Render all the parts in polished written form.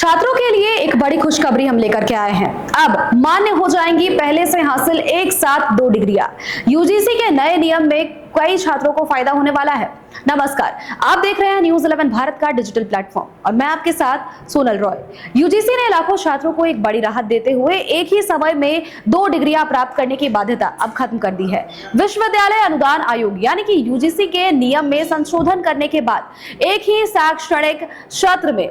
छात्रों के लिए एक बड़ी खुशखबरी हम लेकर के आए हैं। अब मान्य हो जाएंगी पहले से हासिल एक साथ 2 डिग्रियां। यूजीसी के नए नियम में कई छात्रों को फायदा होने वाला है। नमस्कार, आप देख रहे हैं न्यूज 11 भारत का डिजिटल प्लेटफॉर्म और मैं आपके साथ सोनल रॉय। यूजीसी ने लाखों छात्रों को एक बड़ी राहत देते हुए एक ही समय में 2 डिग्रियां प्राप्त करने की बाध्यता अब खत्म कर दी है। विश्वविद्यालय अनुदान आयोग यानी कि यूजीसी के नियम में संशोधन करने के बाद एक ही शैक्षणिक सत्र में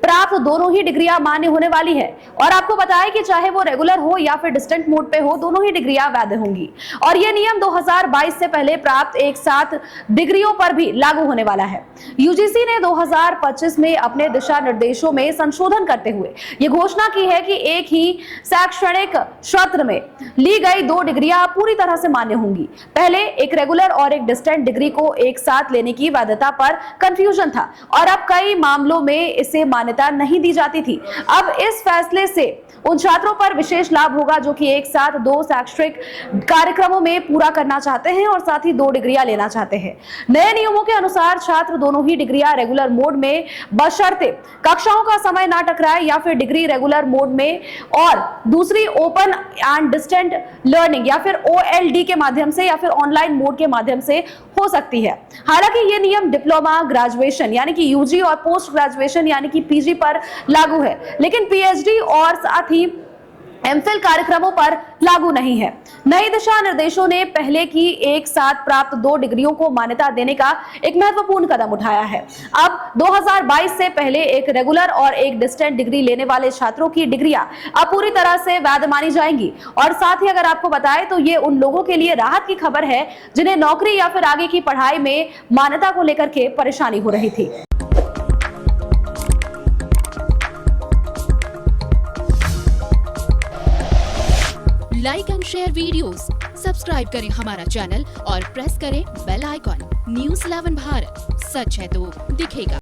प्राप्त दोनों ही डिग्रियां मान्य होने वाली है। और आपको बताएं कि चाहे वो रेगुलर हो या फिर डिस्टेंट मोड पे हो, दोनों ही डिग्रियां वैध होंगी। और ये नियम 2022 से पहले प्राप्त एक साथ डिग्रियों पर भी लागू होने वाला है। यूजीसी ने 2025 में अपने दिशा निर्देशों में संशोधन करते हुए ये घोषणा की है कि एक ही शैक्षणिक सत्र में ली गई 2 डिग्रियां पूरी तरह से मान्य होंगी। पहले एक रेगुलर और एक डिस्टेंट डिग्री को एक साथ लेने की वैधता पर कंफ्यूजन था और अब कई मामलों में इसे मान्यता नहीं दी जाती थी। अब इस फैसले से उन छात्रों पर विशेष लाभ होगा जो कि एक साथ 2 शैक्षणिक कार्यक्रमों में पूरा करना चाहते हैं और साथ ही 2 डिग्रियां लेना चाहते हैं। नए नियमों के अनुसार छात्र दोनों ही डिग्रियां रेगुलर मोड में बशर्ते कक्षाओं का समय ना टकराए या फिर डिग्री रेगुलर मोड में और दूसरी ओपन एंड डिस्टेंट लर्निंग या फिर OLD के माध्यम से या फिर ऑनलाइन मोड के माध्यम से हो सकती है। हालांकि ये नियम डिप्लोमा, ग्रेजुएशन यानी कि यूजी और पोस्ट ग्रेजुएशन यानी कि पीजी पर लागू है, लेकिन पीएचडी और साथ ही एमफिल कार्यक्रमों पर लागू नहीं है। नए दिशा निर्देशों ने पहले की एक साथ प्राप्त 2 डिग्रियों को मान्यता देने का एक महत्वपूर्ण कदम उठाया है। अब 2022 से पहले एक रेगुलर और एक डिस्टेंट डिग्री लेने वाले छात्रों की डिग्रियां अब पूरी तरह से वैध मानी जाएंगी। और साथ ही अगर आपको बताएं तो ये उन लोगों के लिए राहत की खबर है जिन्हें नौकरी या फिर आगे की पढ़ाई में मान्यता को लेकर के परेशानी हो रही थी। Like and share videos, subscribe करें हमारा चैनल और प्रेस करें बेल आइकॉन। न्यूज़ 11 भारत, सच है तो दिखेगा।